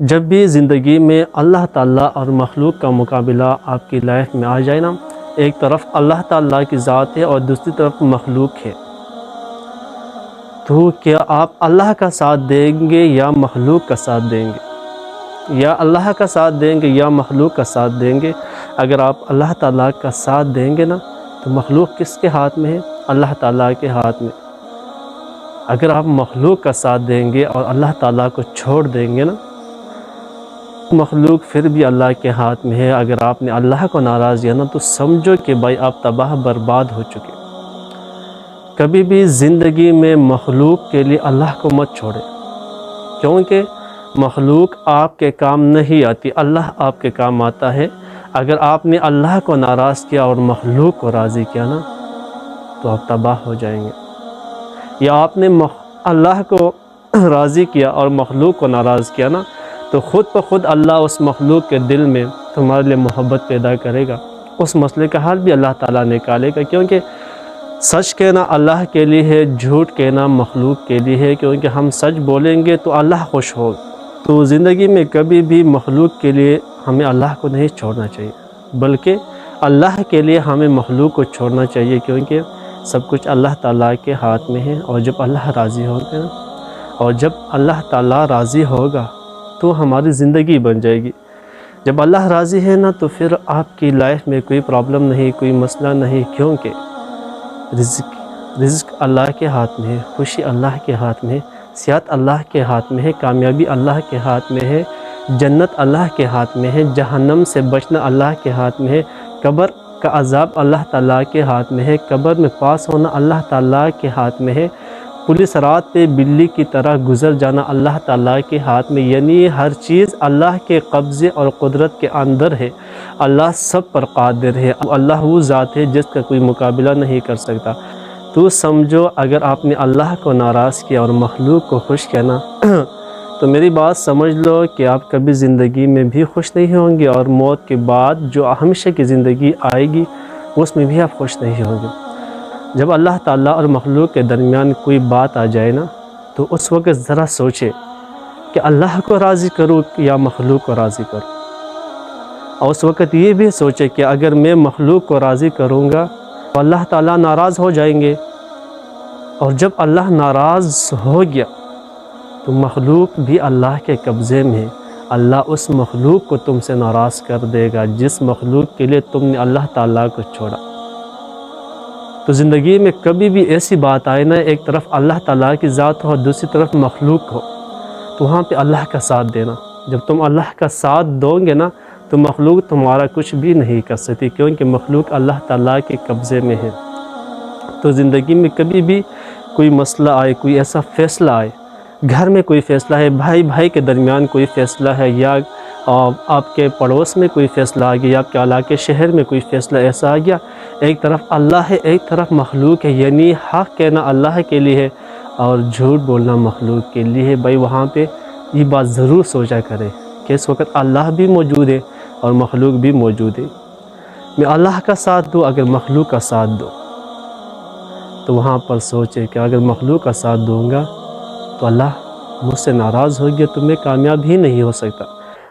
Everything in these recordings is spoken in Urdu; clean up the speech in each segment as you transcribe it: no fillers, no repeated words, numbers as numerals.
جب بھی زندگی میں اللہ تعالیٰ اور مخلوق کا مقابلہ آپ کی لائف میں آ جائے نا، ایک طرف اللہ تعالیٰ کی ذات ہے اور دوسری طرف مخلوق ہے، تو کیا آپ اللہ کا ساتھ دیں گے یا مخلوق کا ساتھ دیں گے؟ یا اللہ کا ساتھ دیں گے یا مخلوق کا ساتھ دیں گے؟ اگر آپ اللہ تعالیٰ کا ساتھ دیں گے نا تو مخلوق کس کے ہاتھ میں ہے؟ اللہ تعالیٰ کے ہاتھ میں۔ اگر آپ مخلوق کا ساتھ دیں گے اور اللہ تعالیٰ کو چھوڑ دیں گے نا، مخلوق پھر بھی اللہ کے ہاتھ میں ہے۔ اگر آپ نے اللہ کو ناراض کیا نا تو سمجھو کہ بھائی آپ تباہ برباد ہو چکے۔ کبھی بھی زندگی میں مخلوق کے لیے اللہ کو مت چھوڑے، کیونکہ مخلوق آپ کے کام نہیں آتی، اللہ آپ کے کام آتا ہے۔ اگر آپ نے اللہ کو ناراض کیا اور مخلوق کو راضی کیا نا تو آپ تباہ ہو جائیں گے۔ یا آپ نے اللہ کو راضی کیا اور مخلوق کو ناراض کیا نا تو خود بخود اللہ اس مخلوق کے دل میں تمہارے لیے محبت پیدا کرے گا، اس مسئلے کا حل بھی اللہ تعالیٰ نکالے گا، کیونکہ سچ کہنا اللہ کے لیے ہے، جھوٹ کہنا مخلوق کے لیے ہے، کیونکہ ہم سچ بولیں گے تو اللہ خوش ہوگا۔ تو زندگی میں کبھی بھی مخلوق کے لیے ہمیں اللہ کو نہیں چھوڑنا چاہیے، بلکہ اللہ کے لیے ہمیں مخلوق کو چھوڑنا چاہیے، کیونکہ سب کچھ اللہ تعالیٰ کے ہاتھ میں ہے۔ اور جب اللہ راضی ہوگا نا، اور جب اللہ تعالیٰ راضی ہوگا تو ہماری زندگی بن جائے گی۔ جب اللہ راضی ہے نا تو پھر آپ کی لائف میں کوئی پرابلم نہیں، کوئی مسئلہ نہیں، کیونکہ رزق اللہ کے ہاتھ میں ہے، خوشی اللہ کے ہاتھ میں ہے، صحت اللہ کے ہاتھ میں ہے، کامیابی اللہ کے ہاتھ میں ہے، جنت اللہ کے ہاتھ میں ہے، جہنم سے بچنا اللہ کے ہاتھ میں ہے، قبر کا عذاب اللہ تعالیٰ کے ہاتھ میں ہے، قبر میں پاس ہونا اللہ تعالیٰ کے ہاتھ میں ہے، پولیس رات پہ بلی کی طرح گزر جانا اللہ تعالیٰ کے ہاتھ میں، یعنی ہر چیز اللہ کے قبضے اور قدرت کے اندر ہے۔ اللہ سب پر قادر ہے، اللہ وہ ذات ہے جس کا کوئی مقابلہ نہیں کر سکتا۔ تو سمجھو اگر آپ نے اللہ کو ناراض کیا اور مخلوق کو خوش کیا نا تو میری بات سمجھ لو کہ آپ کبھی زندگی میں بھی خوش نہیں ہوں گے، اور موت کے بعد جو ہمیشہ کی زندگی آئے گی اس میں بھی آپ خوش نہیں ہوں گے۔ جب اللہ تعالیٰ اور مخلوق کے درمیان کوئی بات آ جائے نا تو اس وقت ذرا سوچے کہ اللہ کو راضی کروں یا مخلوق کو راضی کروں، اور اس وقت یہ بھی سوچے کہ اگر میں مخلوق کو راضی کروں گا تو اللہ تعالیٰ ناراض ہو جائیں گے، اور جب اللہ ناراض ہو گیا تو مخلوق بھی اللہ کے قبضے میں ہے، اللہ اس مخلوق کو تم سے ناراض کر دے گا جس مخلوق کے لیے تم نے اللہ تعالیٰ کو چھوڑا۔ تو زندگی میں کبھی بھی ایسی بات آئے نا، ایک طرف اللہ تعالیٰ کی ذات ہو اور دوسری طرف مخلوق ہو، تو وہاں پہ اللہ کا ساتھ دینا۔ جب تم اللہ کا ساتھ دو گے نا تو مخلوق تمہارا کچھ بھی نہیں کر سکتی، کیونکہ مخلوق اللہ تعالیٰ کے قبضے میں ہے۔ تو زندگی میں کبھی بھی کوئی مسئلہ آئے، کوئی ایسا فیصلہ آئے، گھر میں کوئی فیصلہ ہے، بھائی بھائی کے درمیان کوئی فیصلہ ہے، یا آپ کے پڑوس میں کوئی فیصلہ آ گیا، یا آپ کے علاقے شہر میں کوئی فیصلہ ایسا آ گیا، ایک طرف اللہ ہے ایک طرف مخلوق ہے، یعنی حق کہنا اللہ کے لیے ہے اور جھوٹ بولنا مخلوق کے لیے ہے۔ بھائی وہاں پہ یہ بات ضرور سوچا کرے کہ اس وقت اللہ بھی موجود ہے اور مخلوق بھی موجود ہے۔ میں اللہ کا ساتھ دوں اگر مخلوق کا ساتھ دوں، تو وہاں پر سوچے کہ اگر مخلوق کا ساتھ دوں گا تو اللہ مجھ سے ناراض ہو گیا تو میں کامیاب ہی نہیں ہو سکتا۔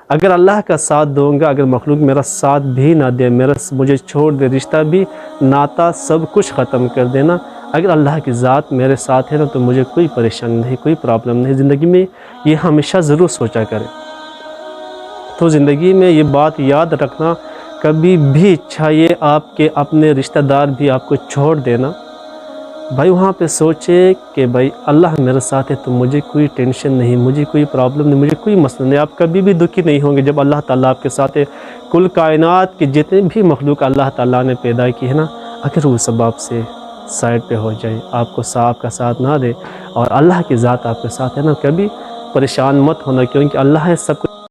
اگر اللہ کا ساتھ دوں گا، اگر مخلوق میرا ساتھ بھی نہ دے، مجھے چھوڑ دے، رشتہ بھی، ناتا سب کچھ ختم کر دینا، اگر اللہ کی ذات میرے ساتھ ہے نا تو مجھے کوئی پریشانی نہیں، کوئی پرابلم نہیں۔ زندگی میں یہ ہمیشہ ضرور سوچا کرے۔ تو زندگی میں یہ بات یاد رکھنا، کبھی بھی چاہیے آپ کے اپنے رشتہ دار بھی آپ کو چھوڑ دینا، بھائی وہاں پہ سوچے کہ بھائی اللہ میرے ساتھ ہے تو مجھے کوئی ٹینشن نہیں، مجھے کوئی پرابلم نہیں، مجھے کوئی مسئلہ نہیں۔ آپ کبھی بھی دکھی نہیں ہوں گے جب اللہ تعالیٰ آپ کے ساتھ ہے۔ کل کائنات کے جتنے بھی مخلوق اللہ تعالیٰ نے پیدا کی ہے نا، اگر وہ سب آپ سے سائڈ پہ ہو جائے، آپ کا ساتھ نہ دے، اور اللہ کی ذات آپ کے ساتھ ہے نا، کبھی پریشان مت ہونا، کیونکہ اللہ ہے سب